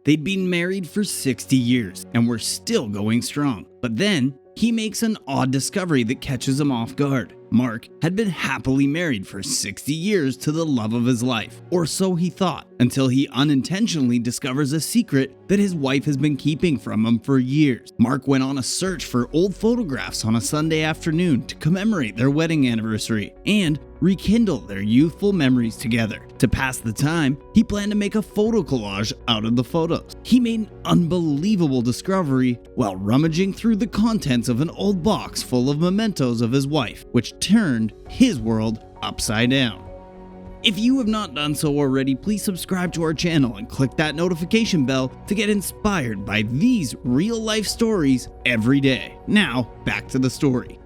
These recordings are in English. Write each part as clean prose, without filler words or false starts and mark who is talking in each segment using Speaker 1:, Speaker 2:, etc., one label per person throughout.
Speaker 1: They'd been married for 60 years and were still going strong. But then, he makes an odd discovery that catches him off guard. Mark had been happily married for 60 years to the love of his life, or so he thought, until he unintentionally discovers a secret that his wife has been keeping from him for years. Mark went on a search for old photographs on a Sunday afternoon to commemorate their wedding anniversary and rekindle their youthful memories together. To pass the time, he planned to make a photo collage out of the photos. He made an unbelievable discovery while rummaging through the contents of an old box full of mementos of his wife, which turned his world upside down. If you have not done so already, please subscribe to our channel and click that notification bell to get inspired by these real-life stories every day. Now, back to the story.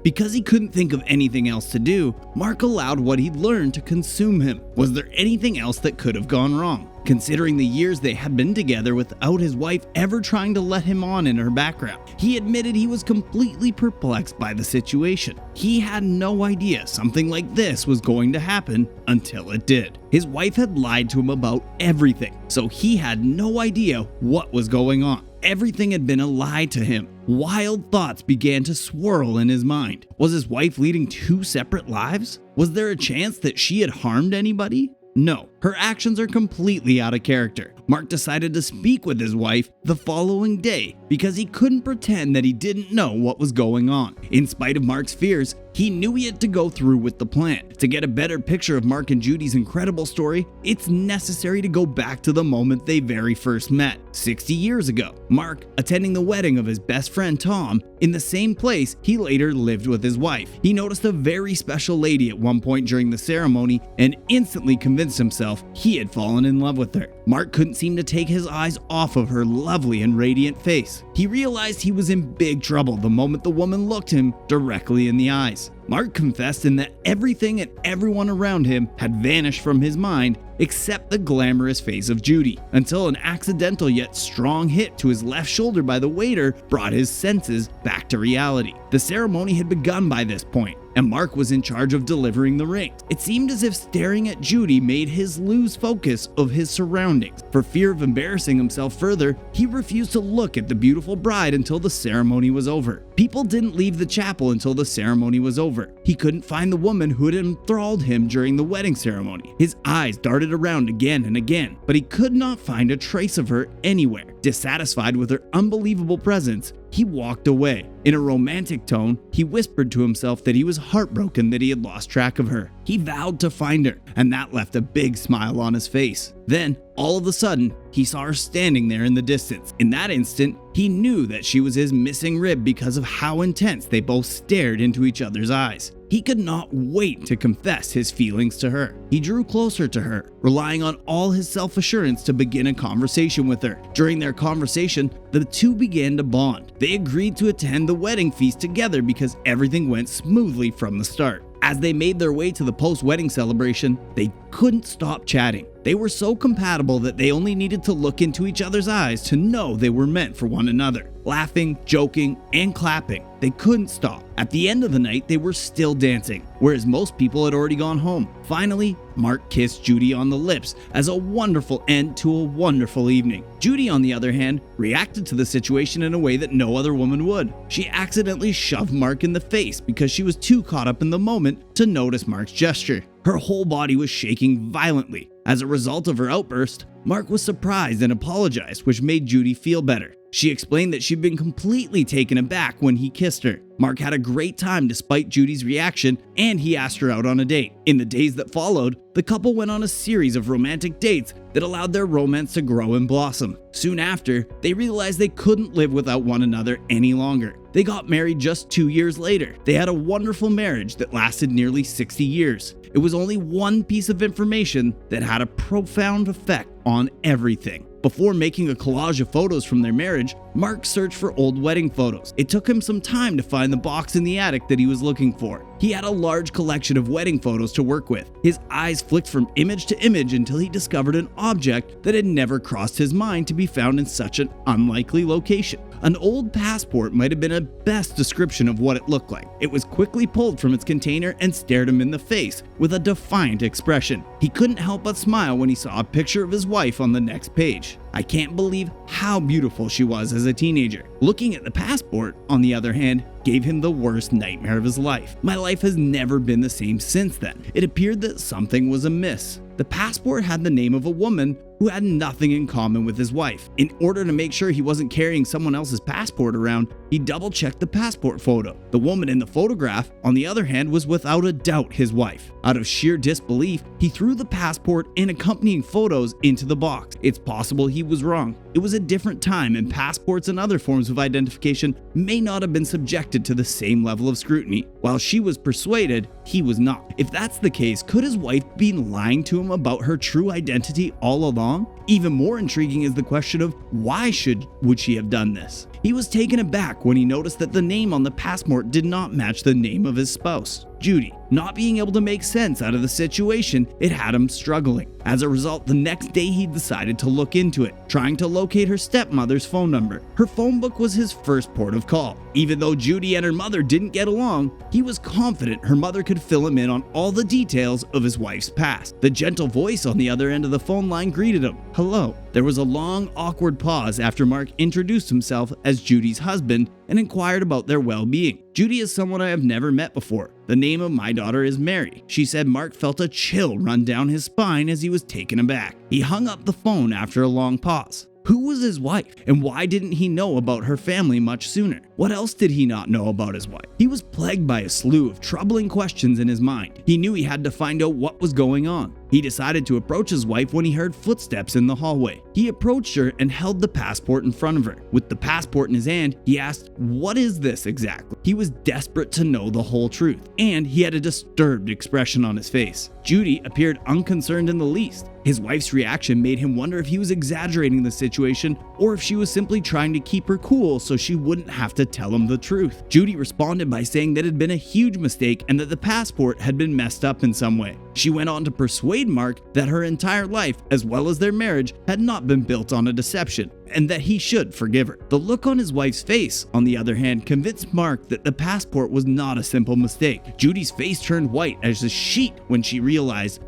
Speaker 1: Because he couldn't think of anything else to do, Mark allowed what he'd learned to consume him. Was there anything else that could have gone wrong? Considering the years they had been together without his wife ever trying to let him on in her background, he admitted he was completely perplexed by the situation. He had no idea something like this was going to happen until it did. His wife had lied to him about everything, so he had no idea what was going on. Everything had been a lie to him. Wild thoughts began to swirl in his mind. Was his wife leading two separate lives? Was there a chance that she had harmed anybody? No, her actions are completely out of character. Mark decided to speak with his wife the following day because he couldn't pretend that he didn't know what was going on. In spite of Mark's fears, he knew he had to go through with the plan. To get a better picture of Mark and Judy's incredible story, it's necessary to go back to the moment they very first met, 60 years ago. Mark attending the wedding of his best friend Tom in the same place he later lived with his wife. He noticed a very special lady at one point during the ceremony and instantly convinced himself he had fallen in love with her. Mark couldn't seem to take his eyes off of her lovely and radiant face. He realized he was in big trouble the moment the woman looked him directly in the eyes. Mark confessed in that everything and everyone around him had vanished from his mind except the glamorous face of Judy, until an accidental yet strong hit to his left shoulder by the waiter brought his senses back to reality. The ceremony had begun by this point, and Mark was in charge of delivering the rings. It seemed as if staring at Judy made his lose focus of his surroundings. For fear of embarrassing himself further, he refused to look at the beautiful bride until the ceremony was over. People didn't leave the chapel until the ceremony was over. He couldn't find the woman who had enthralled him during the wedding ceremony. His eyes darted around again and again, but he could not find a trace of her anywhere. Dissatisfied with her unbelievable presence, he walked away. In a romantic tone, he whispered to himself that he was heartbroken that he had lost track of her. He vowed to find her, and that left a big smile on his face. Then, all of a sudden, he saw her standing there in the distance. In that instant, he knew that she was his missing rib because of how intense they both stared into each other's eyes. He could not wait to confess his feelings to her. He drew closer to her, relying on all his self-assurance to begin a conversation with her. During their conversation, the two began to bond. They agreed to attend the wedding feast together because everything went smoothly from the start. As they made their way to the post-wedding celebration, they couldn't stop chatting. They were so compatible that they only needed to look into each other's eyes to know they were meant for one another. Laughing, joking, and clapping, they couldn't stop. At the end of the night, they were still dancing, whereas most people had already gone home. Finally, Mark kissed Judy on the lips as a wonderful end to a wonderful evening. Judy, on the other hand, reacted to the situation in a way that no other woman would. She accidentally shoved Mark in the face because she was too caught up in the moment to notice Mark's gesture. Her whole body was shaking violently. As a result of her outburst, Mark was surprised and apologized, which made Judy feel better. She explained that she'd been completely taken aback when he kissed her. Mark had a great time despite Judy's reaction, and he asked her out on a date. In the days that followed, the couple went on a series of romantic dates that allowed their romance to grow and blossom. Soon after, they realized they couldn't live without one another any longer. They got married just 2 years later. They had a wonderful marriage that lasted nearly 60 years. It was only one piece of information that had a profound effect on everything. Before making a collage of photos from their marriage, Mark searched for old wedding photos. It took him some time to find the box in the attic that he was looking for. He had a large collection of wedding photos to work with. His eyes flicked from image to image until he discovered an object that had never crossed his mind to be found in such an unlikely location. An old passport might have been a best description of what it looked like. It was quickly pulled from its container and stared him in the face with a defiant expression. He couldn't help but smile when he saw a picture of his wife on the next page. I can't believe how beautiful she was as a teenager. Looking at the passport, on the other hand, gave him the worst nightmare of his life. My life has never been the same since then. It appeared that something was amiss. The passport had the name of a woman who had nothing in common with his wife. In order to make sure he wasn't carrying someone else's passport around, he double-checked the passport photo. The woman in the photograph, on the other hand, was without a doubt his wife. Out of sheer disbelief, he threw the passport and accompanying photos into the box. It's possible he was wrong. It was a different time, and passports and other forms of identification may not have been subjected to the same level of scrutiny. While she was persuaded, he was not. If that's the case, could his wife be lying to him about her true identity all along? Even more intriguing is the question of why would she have done this? He was taken aback when he noticed that the name on the passport did not match the name of his spouse, Judy. Not being able to make sense out of the situation, it had him struggling. As a result, the next day he decided to look into it, trying to locate her stepmother's phone number. Her phone book was his first port of call. Even though Judy and her mother didn't get along, he was confident her mother could fill him in on all the details of his wife's past. The gentle voice on the other end of the phone line greeted him. Hello. There was a long, awkward pause after Mark introduced himself as Judy's husband and inquired about their well-being. Judy is someone I have never met before. The name of my daughter is Mary. She said. Mark felt a chill run down his spine as he was taken aback. He hung up the phone after a long pause. Who was his wife, and why didn't he know about her family much sooner? What else did he not know about his wife? He was plagued by a slew of troubling questions in his mind. He knew he had to find out what was going on. He decided to approach his wife when he heard footsteps in the hallway. He approached her and held the passport in front of her. With the passport in his hand, he asked, "What is this exactly?" He was desperate to know the whole truth, and he had a disturbed expression on his face. Judy appeared unconcerned in the least. His wife's reaction made him wonder if he was exaggerating the situation or if she was simply trying to keep her cool so she wouldn't have to tell him the truth. Judy responded by saying that it had been a huge mistake and that the passport had been messed up in some way. She went on to persuade Mark that her entire life, as well as their marriage, had not been built on a deception, and that he should forgive her. The look on his wife's face, on the other hand, convinced Mark that the passport was not a simple mistake. Judy's face turned white as a sheet when she realized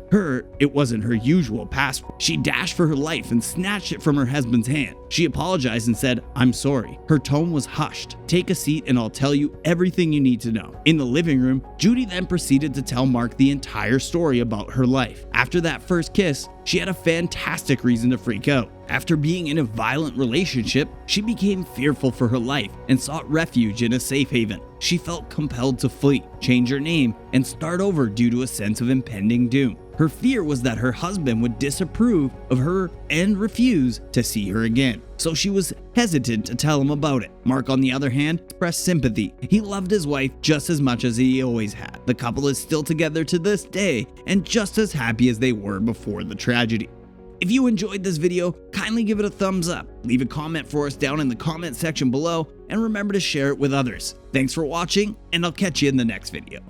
Speaker 1: it wasn't her usual passport. She dashed for her life and snatched it from her husband's hand. She apologized and said, "I'm sorry." Her tone was hushed. "Take a seat and I'll tell you everything you need to know." In the living room, Judy then proceeded to tell Mark the entire story about her life. After that first kiss, she had a fantastic reason to freak out. After being in a violent relationship, she became fearful for her life and sought refuge in a safe haven. She felt compelled to flee, change her name, and start over due to a sense of impending doom. Her fear was that her husband would disapprove of her and refuse to see her again, so she was hesitant to tell him about it. Mark, on the other hand, expressed sympathy. He loved his wife just as much as he always had. The couple is still together to this day and just as happy as they were before the tragedy. If you enjoyed this video, kindly give it a thumbs up, leave a comment for us down in the comment section below, and remember to share it with others. Thanks for watching, and I'll catch you in the next video.